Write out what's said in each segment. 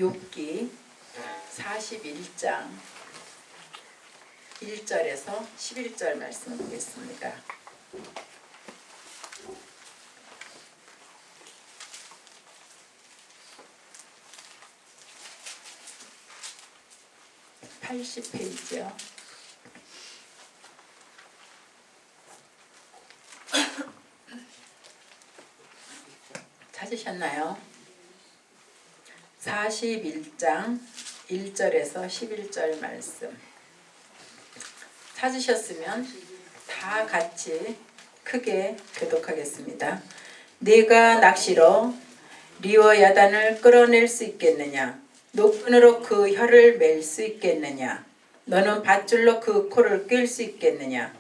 욥기 41장 1절에서 11절 말씀 보겠습니다. (80페이지요) 찾으셨나요? 41장 1절에서 11절 말씀 찾으셨으면 다 같이 크게 교독하겠습니다. 네가 낚시로 리워야단을 끌어낼 수 있겠느냐? 노끈으로 그 혀를 맬 수 있겠느냐? 너는 밧줄로 그 코를 꿰을 수 있겠느냐?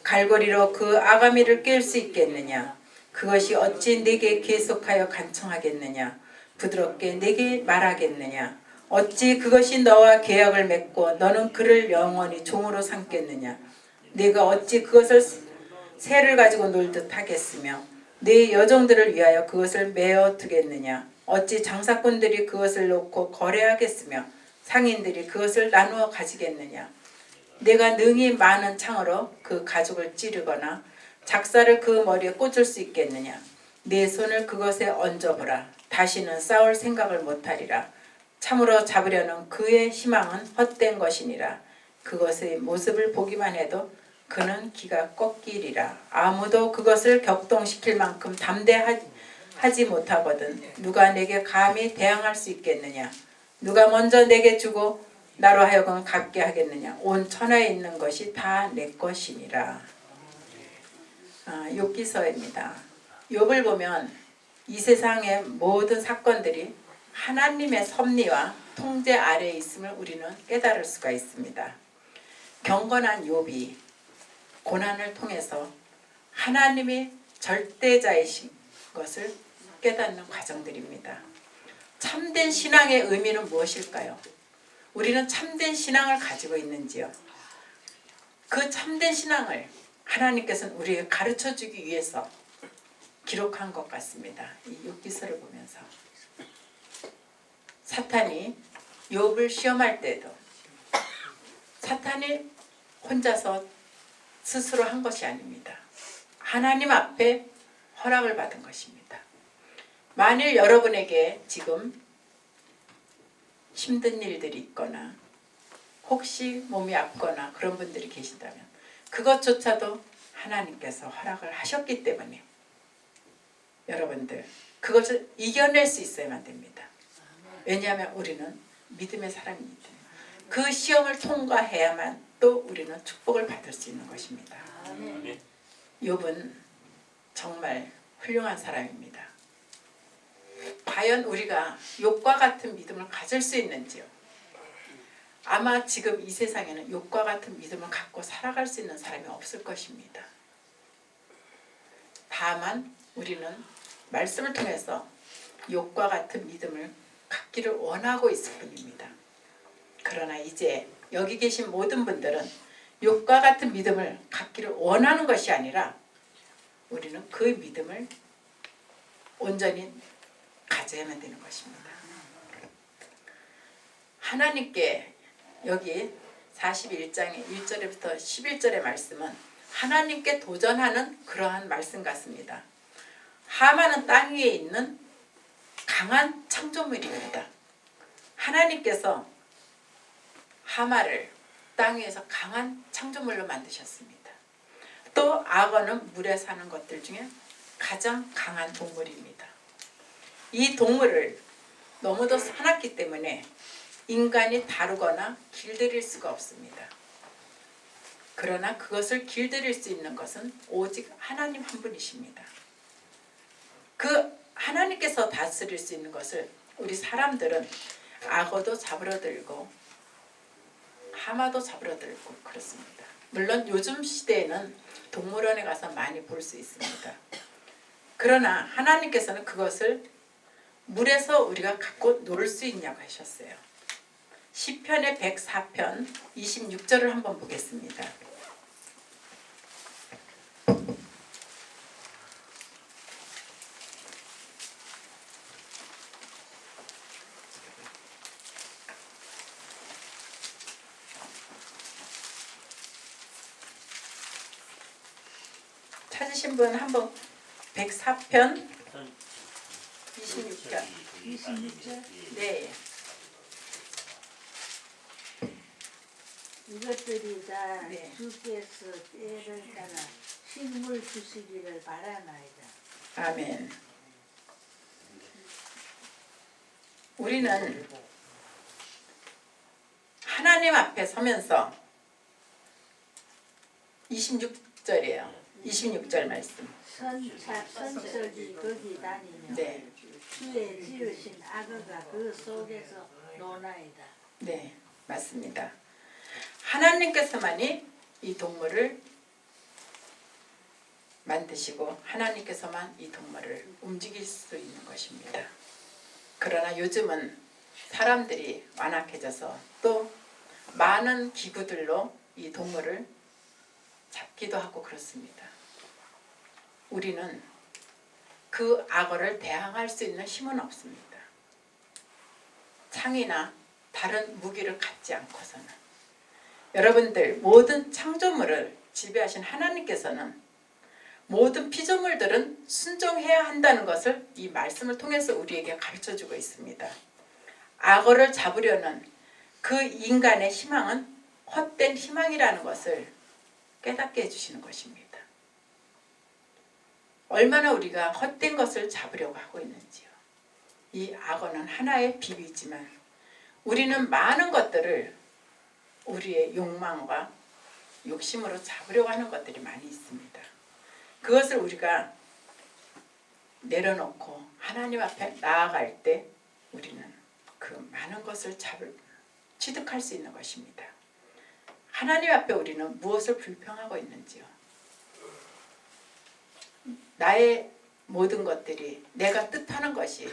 갈고리로 그 아가미를 꿰을 수 있겠느냐? 그것이 어찌 네게 계속하여 간청하겠느냐? 부드럽게 네게 말하겠느냐? 어찌 그것이 너와 계약을 맺고 너는 그를 영원히 종으로 삼겠느냐? 네가 어찌 그것을 새를 가지고 놀듯 하겠으며 네 여종들을 위하여 그것을 메어 두겠느냐? 어찌 장사꾼들이 그것을 놓고 거래하겠으며 상인들이 그것을 나누어 가지겠느냐? 내가 능히 많은 창으로 그 가죽을 찌르거나 작사를 그 머리에 꽂을 수 있겠느냐? 내 손을 그것에 얹어보라. 다시는 싸울 생각을 못하리라. 참으로 잡으려는 그의 희망은 헛된 것이니라. 그것의 모습을 보기만 해도 그는 기가 꺾이리라. 아무도 그것을 격동시킬 만큼 담대하지 못하거든 누가 내게 감히 대항할 수 있겠느냐? 누가 먼저 내게 주고 나로 하여금 갚게 하겠느냐? 온 천하에 있는 것이 다 내 것이니라. 욥기서입니다. 욥을 보면 이 세상의 모든 사건들이 하나님의 섭리와 통제 아래에 있음을 우리는 깨달을 수가 있습니다. 경건한 욥이 고난을 통해서 하나님이 절대자이신 것을 깨닫는 과정들입니다. 참된 신앙의 의미는 무엇일까요? 우리는 참된 신앙을 가지고 있는지요? 그 참된 신앙을 하나님께서는 우리에게 가르쳐주기 위해서 기록한 것 같습니다. 이 욥기서를 보면서 사탄이 욥을 시험할 때도 사탄이 혼자서 스스로 한 것이 아닙니다. 하나님 앞에 허락을 받은 것입니다. 만일 여러분에게 지금 힘든 일들이 있거나 혹시 몸이 아프거나 그런 분들이 계신다면 그것조차도 하나님께서 허락을 하셨기 때문에 여러분들 그것을 이겨낼 수 있어야만 됩니다. 왜냐하면 우리는 믿음의 사람이기 때문에 그 시험을 통과해야만 또 우리는 축복을 받을 수 있는 것입니다. 욥은 정말 훌륭한 사람입니다. 과연 우리가 욥과 같은 믿음을 가질 수 있는지요? 아마 지금 이 세상에는 욥과 같은 믿음을 갖고 살아갈 수 있는 사람이 없을 것입니다. 다만 우리는 말씀을 통해서 욥과 같은 믿음을 갖기를 원하고 있을 뿐입니다. 그러나 이제 여기 계신 모든 분들은 욥과 같은 믿음을 갖기를 원하는 것이 아니라 우리는 그 믿음을 온전히 가져야만 되는 것입니다. 하나님께 여기 41장의 1절부터 11절의 말씀은 하나님께 도전하는 그러한 말씀 같습니다. 하만은 땅 위에 있는 강한 창조물입니다. 하나님께서 하마를 땅 위에서 강한 창조물로 만드셨습니다. 또 악어는 물에 사는 것들 중에 가장 강한 동물입니다. 이 동물을 너무도 사납기 때문에 인간이 다루거나 길들일 수가 없습니다. 그러나 그것을 길들일 수 있는 것은 오직 하나님 한 분이십니다. 그 하나님께서 다스릴 수 있는 것을 우리 사람들은 악어도 잡으러 들고 하마도 잡으러 들고 그렇습니다. 물론 요즘 시대에는 동물원에 가서 많이 볼 수 있습니다. 그러나 하나님께서는 그것을 물에서 우리가 갖고 놀 수 있냐고 하셨어요. 시편의 104편 26절을 한번 보겠습니다. 찾으신 분 한번 104편 26편. 26절? 네. 이것들이 다 네. 주께서 때를 따라 식물 주시기를 바라나이다. 아멘. 우리는 하나님 앞에 서면서 26절이에요. 26절 말씀. 선석이 거기 다니며 네. 주의 지으신 악어가 그 속에서 노나이다. 네, 맞습니다. 하나님께서만이 이 동물을 만드시고 하나님께서만 이 동물을 움직일 수 있는 것입니다. 그러나 요즘은 사람들이 완악해져서 또 많은 기구들로 이 동물을 잡기도 하고 그렇습니다. 우리는 그 악어를 대항할 수 있는 힘은 없습니다. 창이나 다른 무기를 갖지 않고서는. 여러분들 모든 창조물을 지배하신 하나님께서는 모든 피조물들은 순종해야 한다는 것을 이 말씀을 통해서 우리에게 가르쳐주고 있습니다. 악어를 잡으려는 그 인간의 희망은 헛된 희망이라는 것을 깨닫게 해주시는 것입니다. 얼마나 우리가 헛된 것을 잡으려고 하고 있는지요. 이 악어는 하나의 비유이지만 우리는 많은 것들을 우리의 욕망과 욕심으로 잡으려고 하는 것들이 많이 있습니다. 그것을 우리가 내려놓고 하나님 앞에 나아갈 때 우리는 그 많은 것을 취득할 수 있는 것입니다. 하나님 앞에 우리는 무엇을 불평하고 있는지요? 나의 모든 것들이 내가 뜻하는 것이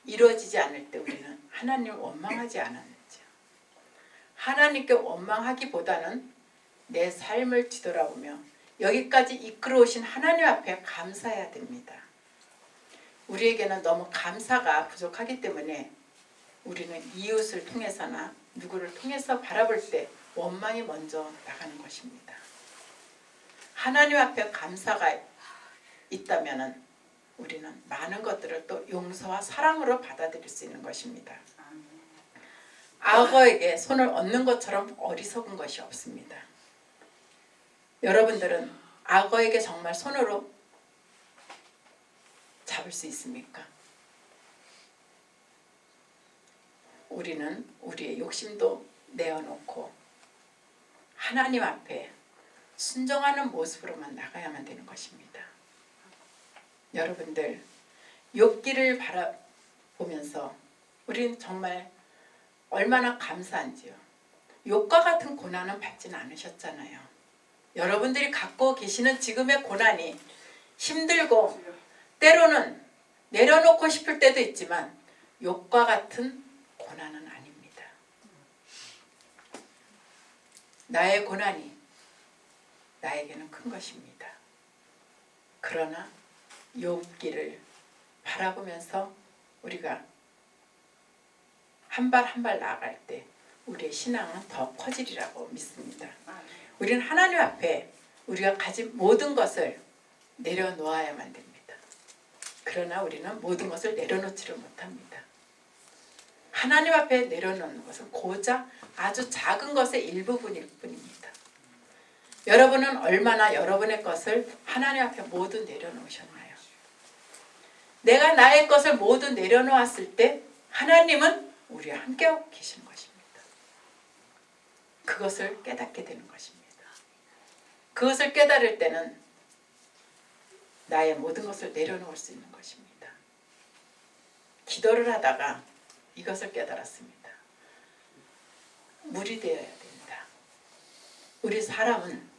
이루어지지 않을 때 우리는 하나님을 원망하지 않았는지요? 하나님께 원망하기보다는 내 삶을 뒤돌아보며 여기까지 이끌어오신 하나님 앞에 감사해야 됩니다. 우리에게는 너무 감사가 부족하기 때문에 우리는 이웃을 통해서나 누구를 통해서 바라볼 때 원망이 먼저 나가는 것입니다. 하나님 앞에 감사가 있다면 우리는 많은 것들을 또 용서와 사랑으로 받아들일 수 있는 것입니다. 악어에게 손을 얹는 것처럼 어리석은 것이 없습니다. 여러분들은 악어에게 정말 손으로 잡을 수 있습니까? 우리는 우리의 욕심도 내어놓고 하나님 앞에 순종하는 모습으로만 나가야만 되는 것입니다. 여러분들 욥기를 바라보면서 우리는 정말 얼마나 감사한지요. 욥과 같은 고난은 받지는 않으셨잖아요. 여러분들이 갖고 계시는 지금의 고난이 힘들고 때로는 내려놓고 싶을 때도 있지만 욥과 같은 고난은 아닙니다. 나의 고난이 나에게는 큰 것입니다. 그러나 욥기를 바라보면서 우리가 한 발 한 발 나아갈 때 우리의 신앙은 더 커지리라고 믿습니다. 우리는 하나님 앞에 우리가 가진 모든 것을 내려놓아야만 됩니다. 그러나 우리는 모든 것을 내려놓지를 못합니다. 하나님 앞에 내려놓는 것은 고작 아주 작은 것의 일부분일 뿐입니다. 여러분은 얼마나 여러분의 것을 하나님 앞에 모두 내려놓으셨나요? 내가 나의 것을 모두 내려놓았을 때 하나님은 우리와 함께하고 계시는 것입니다. 그것을 깨닫게 되는 것입니다. 그것을 깨달을 때는 나의 모든 것을 내려놓을 수 있는 것입니다. 기도를 하다가 이것을 깨달았습니다. 물이 되어야 된다. 우리 사람은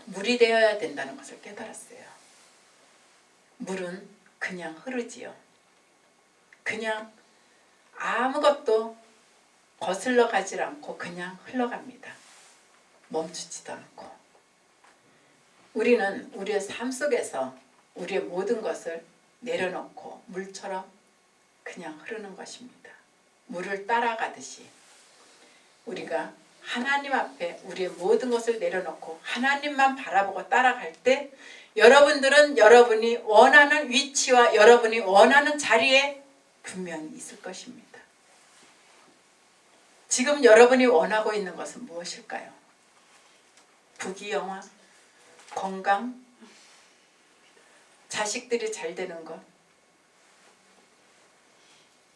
물이 되어야 된다는 것을 깨달았어요. 물은 그냥 흐르지요. 그냥 아무것도 거슬러 가지 않고 그냥 흘러갑니다. 멈추지도 않고. 우리는 우리의 삶 속에서 우리의 모든 것을 내려놓고 물처럼 그냥 흐르는 것입니다. 물을 따라가듯이 우리가 하나님 앞에 우리의 모든 것을 내려놓고 하나님만 바라보고 따라갈 때 여러분들은 여러분이 원하는 위치와 여러분이 원하는 자리에 분명히 있을 것입니다. 지금 여러분이 원하고 있는 것은 무엇일까요? 부귀영화, 건강, 자식들이 잘 되는 것.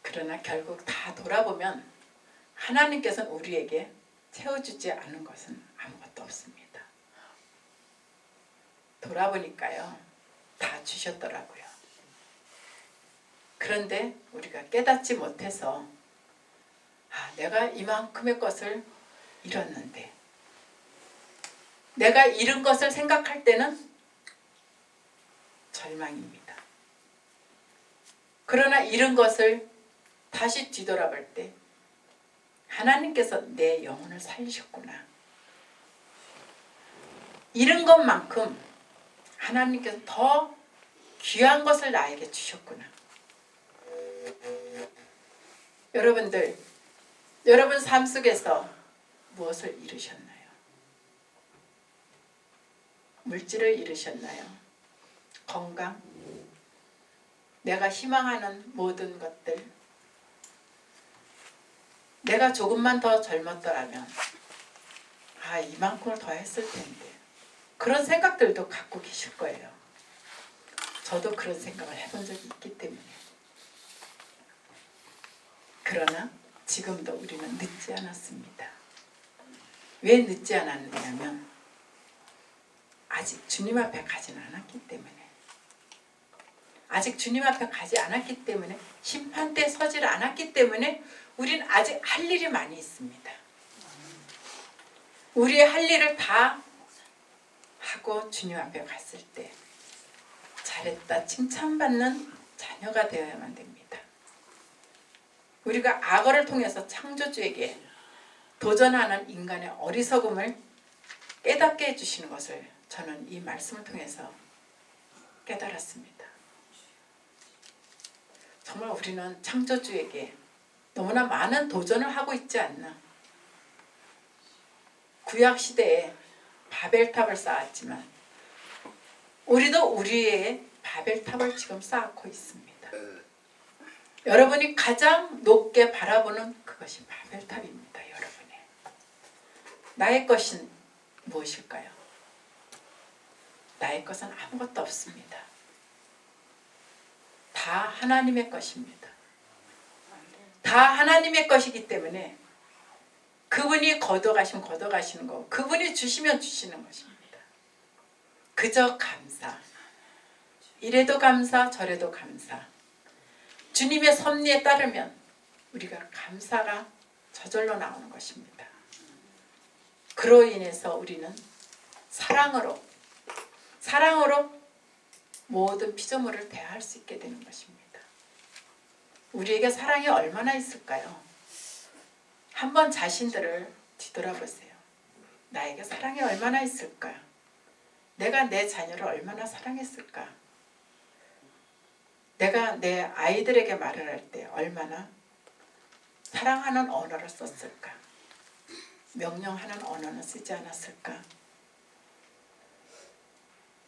그러나 결국 다 돌아보면 하나님께서는 우리에게 채워주지 않은 것은 아무것도 없습니다. 돌아보니까요, 다 주셨더라고요. 그런데 우리가 깨닫지 못해서 내가 이만큼의 것을 잃었는데, 내가 잃은 것을 생각할 때는 절망입니다. 그러나 잃은 것을 다시 뒤돌아볼 때 하나님께서 내 영혼을 살리셨구나. 잃은 것만큼 하나님께서 더 귀한 것을 나에게 주셨구나. 여러분들, 여러분 삶 속에서 무엇을 잃으셨나요? 물질을 잃으셨나요? 건강? 내가 희망하는 모든 것들? 내가 조금만 더 젊었더라면 이만큼을 더 했을 텐데, 그런 생각들도 갖고 계실 거예요. 저도 그런 생각을 해본 적이 있기 때문에. 그러나 지금도 우리는 늦지 않았습니다. 왜 늦지 않았느냐면 아직 주님 앞에 가지는 않았기 때문에. 아직 주님 앞에 가지 않았기 때문에, 심판대에 서지를 않았기 때문에 우리는 아직 할 일이 많이 있습니다. 우리의 할 일을 다 하고 주님 앞에 갔을 때 잘했다 칭찬받는 자녀가 되어야만 됩니다. 우리가 악어를 통해서 창조주에게 도전하는 인간의 어리석음을 깨닫게 해주시는 것을 저는 이 말씀을 통해서 깨달았습니다. 정말 우리는 창조주에게 너무나 많은 도전을 하고 있지 않나. 구약시대에 바벨탑을 쌓았지만 우리도 우리의 바벨탑을 지금 쌓고 있습니다. 여러분이 가장 높게 바라보는 그것이 바벨탑입니다. 여러분의. 나의 것은 무엇일까요? 나의 것은 아무것도 없습니다. 다 하나님의 것입니다. 다 하나님의 것이기 때문에 그분이 걷어가시면 걷어가시는 거고 그분이 주시면 주시는 것입니다. 그저 감사. 이래도 감사 저래도 감사. 주님의 섭리에 따르면 우리가 감사가 저절로 나오는 것입니다. 그로 인해서 우리는 사랑으로 모든 피조물을 대할 수 있게 되는 것입니다. 우리에게 사랑이 얼마나 있을까요? 한번 자신들을 뒤돌아보세요. 나에게 사랑이 얼마나 있을까? 내가 내 자녀를 얼마나 사랑했을까? 내가 내 아이들에게 말을 할 때 얼마나 사랑하는 언어를 썼을까? 명령하는 언어는 쓰지 않았을까?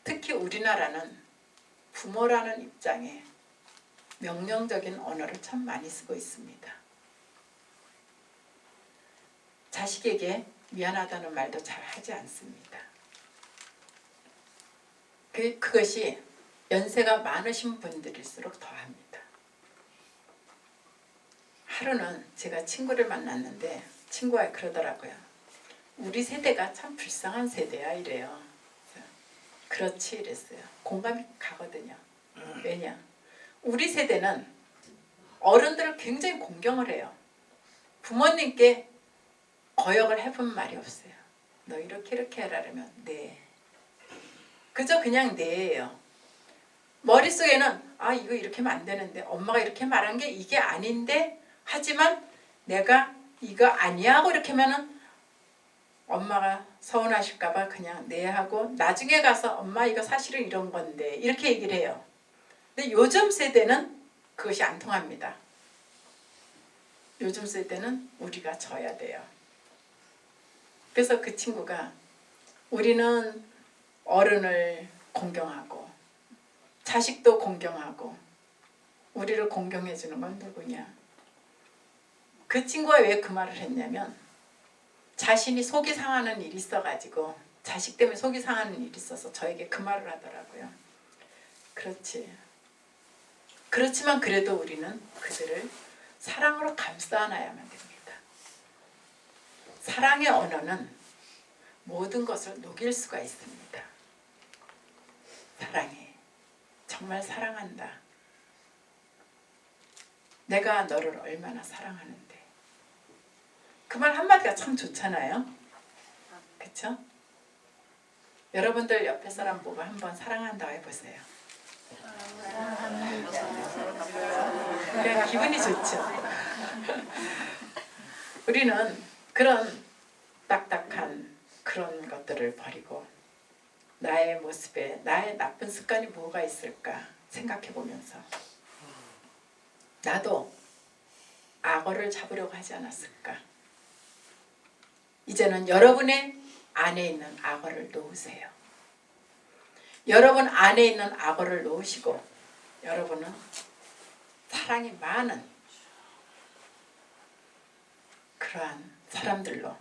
특히 우리나라는 부모라는 입장에 명령적인 언어를 참 많이 쓰고 있습니다. 자식에게 미안하다는 말도 잘 하지 않습니다. 그것이 연세가 많으신 분들일수록 더합니다. 하루는 제가 친구를 만났는데 친구가 그러더라고요. 우리 세대가 참 불쌍한 세대야 이래요. 그렇지 이랬어요. 공감이 가거든요. 왜냐? 우리 세대는 어른들을 굉장히 공경을 해요. 부모님께 거역을 해본 말이 없어요. 너 이렇게 해라 그러면 네. 그저 그냥 네예요. 머릿속에는 이거 이렇게 하면 안 되는데 엄마가 이렇게 말한 게 이게 아닌데 하지만 내가 이거 아니야 하고 이렇게 하면은 엄마가 서운하실까봐 그냥 네 하고 나중에 가서 엄마 이거 사실은 이런 건데 이렇게 얘기를 해요. 근데 요즘 세대는 그것이 안 통합니다. 요즘 세대는 우리가 져야 돼요. 그래서 그 친구가 우리는 어른을 공경하고 자식도 공경하고 우리를 공경해 주는 건 누구냐. 그 친구가 왜 그 말을 했냐면 자신이 속이 상하는 일이 있어가지고 자식 때문에 속이 상하는 일이 있어서 저에게 그 말을 하더라고요. 그렇지. 그렇지만 그래도 우리는 그들을 사랑으로 감싸 안아야만 됩니다. 사랑의 언어는 모든 것을 녹일 수가 있습니다. 사랑해. 정말 사랑한다. 내가 너를 얼마나 사랑하는데. 그 말 한마디가 참 좋잖아요. 그쵸? 여러분들 옆에 사람 보고 한번 사랑한다고 해보세요. 그냥 기분이 좋죠. 우리는 그런 딱딱한 그런 것들을 버리고 나의 모습에 나의 나쁜 습관이 뭐가 있을까 생각해 보면서 나도 악어를 잡으려고 하지 않았을까. 이제는 여러분의 안에 있는 악어를 놓으세요. 여러분 안에 있는 악어를 놓으시고 여러분은 사랑이 많은 그러한 사람들로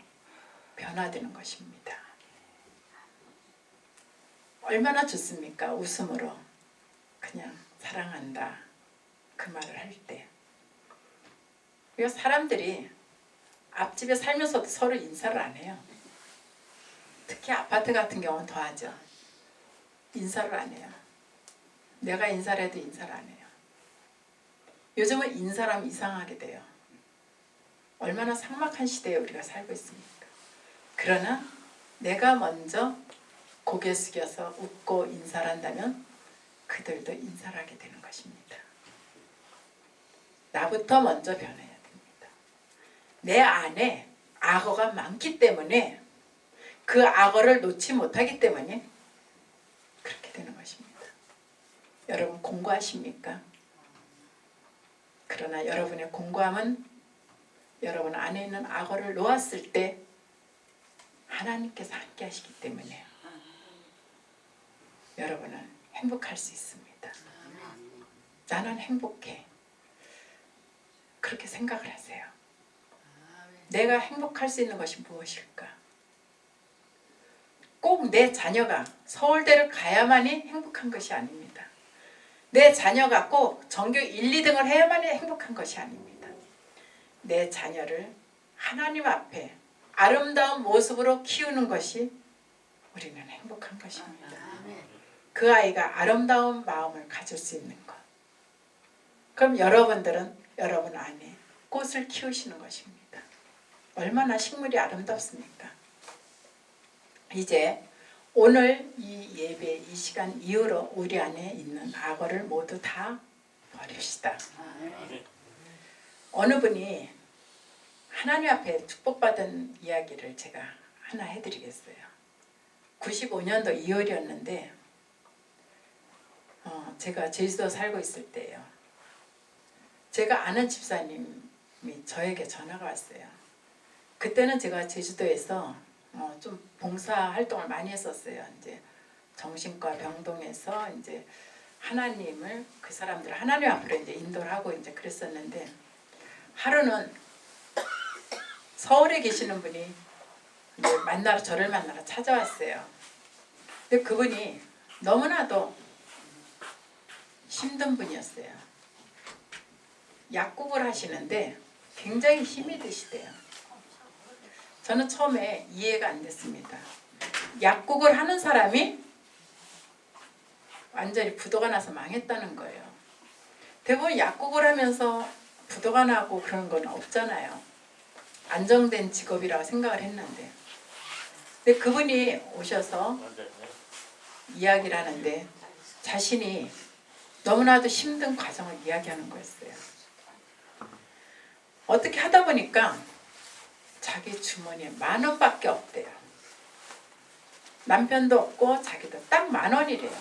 변화되는 것입니다. 얼마나 좋습니까? 웃음으로 그냥 사랑한다 그 말을 할 때. 그러니까 사람들이 앞집에 살면서도 서로 인사를 안 해요. 특히 아파트 같은 경우는 더하죠. 인사를 안 해요. 내가 인사를 해도 인사를 안 해요. 요즘은 인사하면 이상하게 돼요. 얼마나 삭막한 시대에 우리가 살고 있습니까? 그러나 내가 먼저 고개 숙여서 웃고 인사를 한다면 그들도 인사를 하게 되는 것입니다. 나부터 먼저 변해야 됩니다. 내 안에 악어가 많기 때문에 그 악어를 놓지 못하기 때문에 그렇게 되는 것입니다. 여러분 공고하십니까? 그러나 여러분의 공고함은 여러분 안에 있는 악어를 놓았을 때 하나님께서 함께 하시기 때문에 여러분은 행복할 수 있습니다. 나는 행복해. 그렇게 생각을 하세요. 내가 행복할 수 있는 것이 무엇일까? 꼭 내 자녀가 서울대를 가야만이 행복한 것이 아닙니다. 내 자녀가 꼭 전교 1, 2등을 해야만이 행복한 것이 아닙니다. 내 자녀를 하나님 앞에 아름다운 모습으로 키우는 것이 우리는 행복한 것입니다. 그 아이가 아름다운 마음을 가질 수 있는 것. 그럼 여러분들은 여러분 안에 꽃을 키우시는 것입니다. 얼마나 식물이 아름답습니까? 이제 오늘 이 예배 이 시간 이후로 우리 안에 있는 악어를 모두 다 버립시다. 어느 분이 하나님 앞에 축복받은 이야기를 제가 하나 해드리겠어요. 95년도 2월이었는데 제가 제주도 살고 있을 때예요. 제가 아는 집사님이 저에게 전화가 왔어요. 그때는 제가 제주도에서 좀 봉사 활동을 많이 했었어요. 이제 정신과 병동에서 이제 하나님을 그 사람들 하나님 앞으로 이제 인도를 하고 이제 그랬었는데 하루는 서울에 계시는 분이 이제 저를 만나러 찾아왔어요. 근데 그분이 너무나도 힘든 분이었어요. 약국을 하시는데 굉장히 힘이 드시대요. 저는 처음에 이해가 안 됐습니다. 약국을 하는 사람이 완전히 부도가 나서 망했다는 거예요. 대부분 약국을 하면서 부도가 나고 그런 건 없잖아요. 안정된 직업이라고 생각을 했는데. 근데 그분이 오셔서 이야기를 하는데 자신이 너무나도 힘든 과정을 이야기하는 거였어요. 어떻게 하다 보니까 자기 주머니에 10,000원밖에 없대요. 남편도 없고 자기도 딱 10,000원이래요.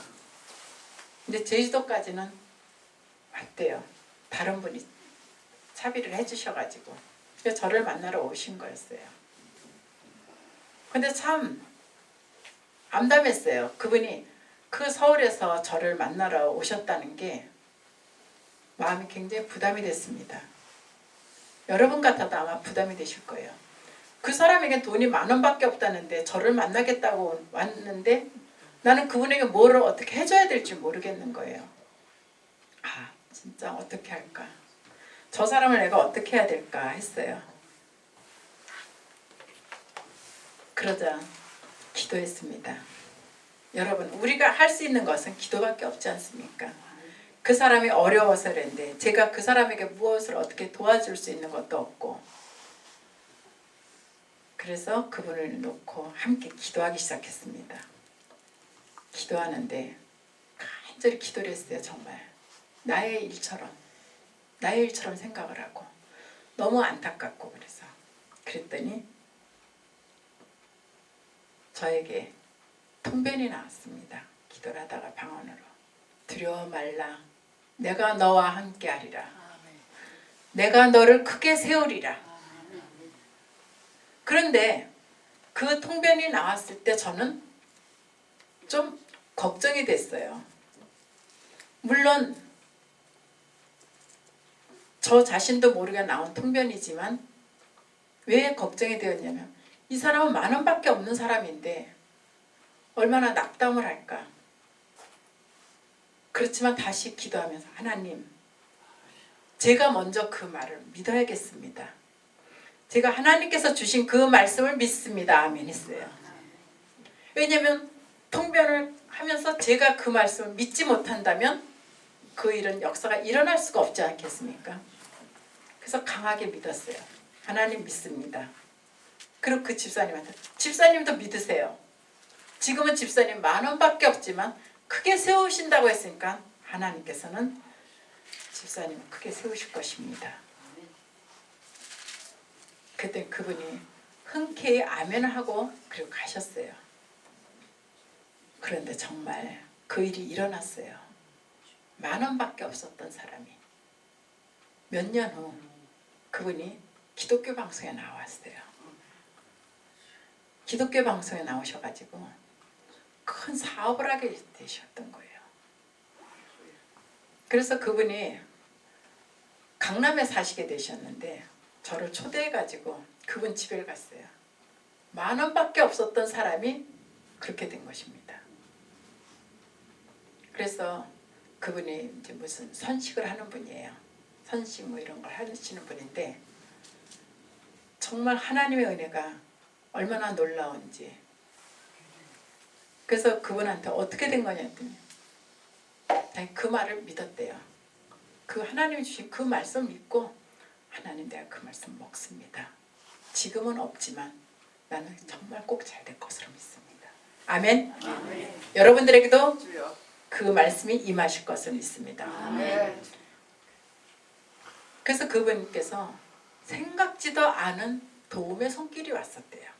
근데 제주도까지는 왔대요. 다른 분이 차비를 해주셔가지고. 그래서 저를 만나러 오신 거였어요. 근데 참 암담했어요. 그분이 그 서울에서 저를 만나러 오셨다는 게 마음이 굉장히 부담이 됐습니다. 여러분 같아도 아마 부담이 되실 거예요. 그 사람에게 돈이 10,000원밖에 없다는데 저를 만나겠다고 왔는데 나는 그분에게 뭐를 어떻게 해줘야 될지 모르겠는 거예요. 아, 진짜 어떻게 할까? 저 사람을 내가 어떻게 해야 될까 했어요. 그러자 기도했습니다. 여러분, 우리가 할 수 있는 것은 기도밖에 없지 않습니까? 그 사람이 어려워서 그랬는데 제가 그 사람에게 무엇을 어떻게 도와줄 수 있는 것도 없고, 그래서 그분을 놓고 함께 기도하기 시작했습니다. 기도하는데 간절히 기도를 했어요. 정말 나의 일처럼 생각을 하고 너무 안타깝고 그랬더니 저에게 통변이 나왔습니다. 기도를 하다가 방언으로 두려워 말라 내가 너와 함께 하리라. 내가 너를 크게 세우리라. 그런데 그 통변이 나왔을 때 저는 좀 걱정이 됐어요. 물론 저 자신도 모르게 나온 통변이지만 왜 걱정이 되었냐면 이 사람은 10,000원밖에 없는 사람인데 얼마나 낙담을 할까. 그렇지만 다시 기도하면서 하나님, 제가 먼저 그 말을 믿어야겠습니다. 제가 하나님께서 주신 그 말씀을 믿습니다. 아멘 했어요. 왜냐하면 통변을 하면서 제가 그 말씀을 믿지 못한다면 그 일은 역사가 일어날 수가 없지 않겠습니까? 그래서 강하게 믿었어요. 하나님 믿습니다. 그리고 그 집사님한테 집사님도 믿으세요. 지금은 집사님 10,000원밖에 없지만 크게 세우신다고 했으니까 하나님께서는 집사님을 크게 세우실 것입니다. 그때 그분이 흔쾌히 아멘을 하고 그리고 가셨어요. 그런데 정말 그 일이 일어났어요. 10,000원밖에 없었던 사람이 몇 년 후 그분이 기독교 방송에 나왔어요. 기독교 방송에 나오셔가지고 큰 사업을 하게 되셨던 거예요. 그래서 그분이 강남에 사시게 되셨는데 저를 초대해가지고 그분 집에 갔어요. 10,000원밖에 없었던 사람이 그렇게 된 것입니다. 그래서 그분이 이제 무슨 선식을 하는 분이에요. 선식 뭐 이런 걸 하시는 분인데 정말 하나님의 은혜가 얼마나 놀라운지. 그래서 그분한테 어떻게 된 거냐 했더니 그 말을 믿었대요. 그 하나님이 주신 그 말씀 믿고 하나님 내가 그 말씀 먹습니다. 지금은 없지만 나는 정말 꼭 잘 될 것으로 믿습니다. 아멘. 아멘. 여러분들에게도 그 말씀이 임하실 것을 믿습니다. 아멘. 그래서 그분께서 생각지도 않은 도움의 손길이 왔었대요.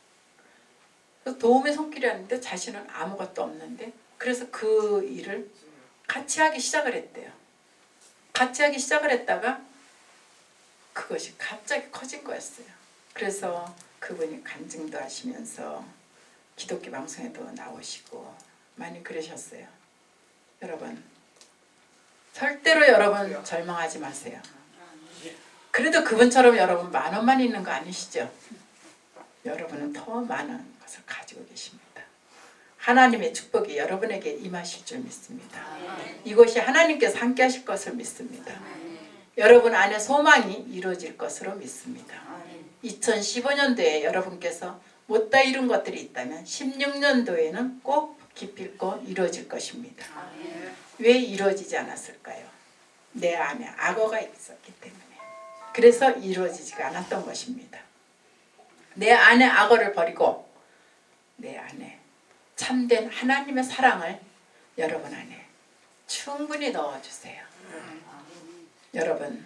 그래서 도움의 손길이 왔는데 자신은 아무것도 없는데 그래서 그 일을 같이 하기 시작을 했대요. 같이 하기 시작을 했다가 그것이 갑자기 커진 거였어요. 그래서 그분이 간증도 하시면서 기독교 방송에도 나오시고 많이 그러셨어요. 여러분, 절대로 여러분 절망하지 마세요. 그래도 그분처럼 여러분 10,000원만 있는 거 아니시죠? 여러분은 더 많은 것을 가지고 계십니다. 하나님의 축복이 여러분에게 임하실 줄 믿습니다. 이것이 하나님께서 함께 하실 것을 믿습니다. 여러분 안에 소망이 이루어질 것으로 믿습니다. 2015년도에 여러분께서 못다 이룬 것들이 있다면 16년도에는 꼭 기필코 이루어질 것입니다. 왜 이루어지지 않았을까요? 내 안에 악어가 있었기 때문에. 그래서 이루어지지가 않았던 것입니다. 내 안에 악어를 버리고 내 안에 참된 하나님의 사랑을 여러분 안에 충분히 넣어주세요. 여러분,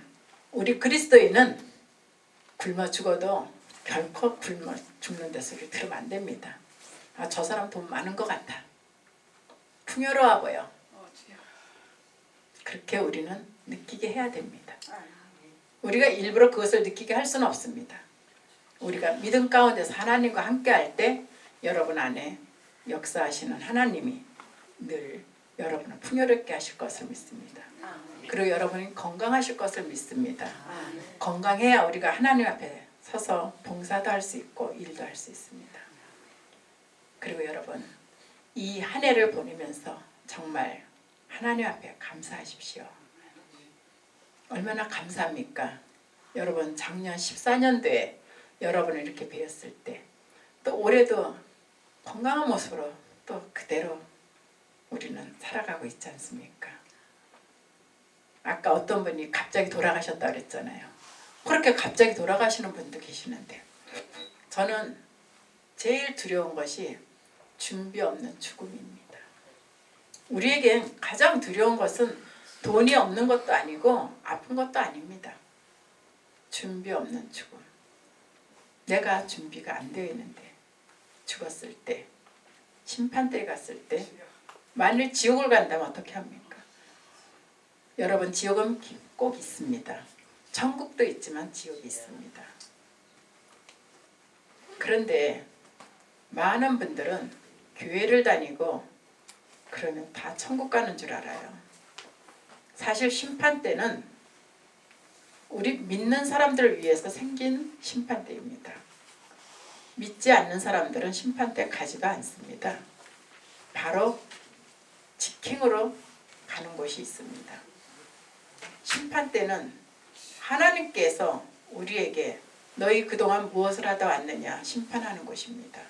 우리 그리스도인은 굶어 죽어도 결코 굶어 죽는 데 소리 들으면 안 됩니다. 아, 저 사람 돈 많은 것 같아. 풍요로워 보여. 그렇게 우리는 느끼게 해야 됩니다. 우리가 일부러 그것을 느끼게 할 수는 없습니다. 우리가 믿음 가운데서 하나님과 함께 할 때 여러분 안에 역사하시는 하나님이 늘 여러분을 풍요롭게 하실 것을 믿습니다. 그리고 여러분이 건강하실 것을 믿습니다. 건강해야 우리가 하나님 앞에 서서 봉사도 할 수 있고 일도 할 수 있습니다. 그리고 여러분 이 한 해를 보내면서 정말 하나님 앞에 감사하십시오. 얼마나 감사합니까? 여러분 작년 14년도에 여러분을 이렇게 뵈었을 때 또 올해도 건강한 모습으로 또 그대로 우리는 살아가고 있지 않습니까? 아까 어떤 분이 갑자기 돌아가셨다 그랬잖아요. 그렇게 갑자기 돌아가시는 분도 계시는데 저는 제일 두려운 것이 준비 없는 죽음입니다. 우리에겐 가장 두려운 것은 돈이 없는 것도 아니고 아픈 것도 아닙니다. 준비 없는 죽음. 내가 준비가 안 되어 있는데 죽었을 때, 심판대에 갔을 때 만일 지옥을 간다면 어떻게 합니까? 여러분 지옥은 꼭 있습니다. 천국도 있지만 지옥이 있습니다. 그런데 많은 분들은 교회를 다니고 그러면 다 천국 가는 줄 알아요. 사실 심판대는 우리 믿는 사람들을 위해서 생긴 심판대입니다. 믿지 않는 사람들은 심판대 가지도 않습니다. 바로 직행으로 가는 곳이 있습니다. 심판대는 하나님께서 우리에게 너희 그동안 무엇을 하다 왔느냐 심판하는 곳입니다.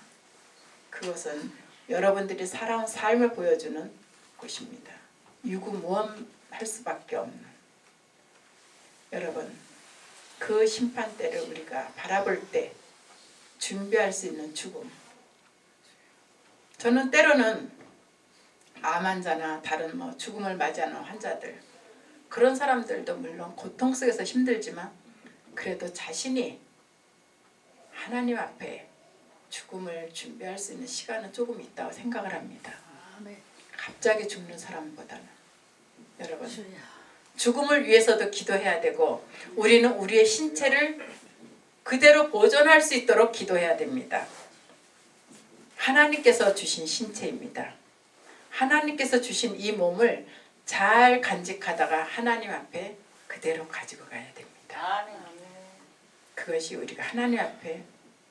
그것은 여러분들이 살아온 삶을 보여주는 곳입니다. 유구무원할 수밖에 없는 여러분 그 심판대를 우리가 바라볼 때 준비할 수 있는 죽음. 저는 때로는 암 환자나 다른 죽음을 맞이하는 환자들 그런 사람들도 물론 고통 속에서 힘들지만 그래도 자신이 하나님 앞에 죽음을 준비할 수 있는 시간은 조금 있다고 생각을 합니다. 갑자기 죽는 사람보다는 여러분 죽음을 위해서도 기도해야 되고 우리는 우리의 신체를 그대로 보존할 수 있도록 기도해야 됩니다. 하나님께서 주신 신체입니다. 하나님께서 주신 이 몸을 잘 간직하다가 하나님 앞에 그대로 가지고 가야 됩니다. 그것이 우리가 하나님 앞에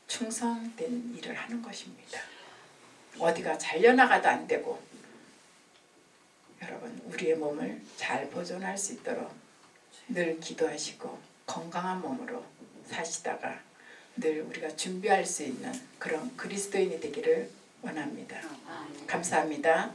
충성된 일을 하는 것입니다. 어디가 잘려나가도 안 되고 여러분 우리의 몸을 잘 보존할 수 있도록 늘 기도하시고 건강한 몸으로 사시다가 늘 우리가 준비할 수 있는 그런 그리스도인이 되기를 원합니다. 감사합니다.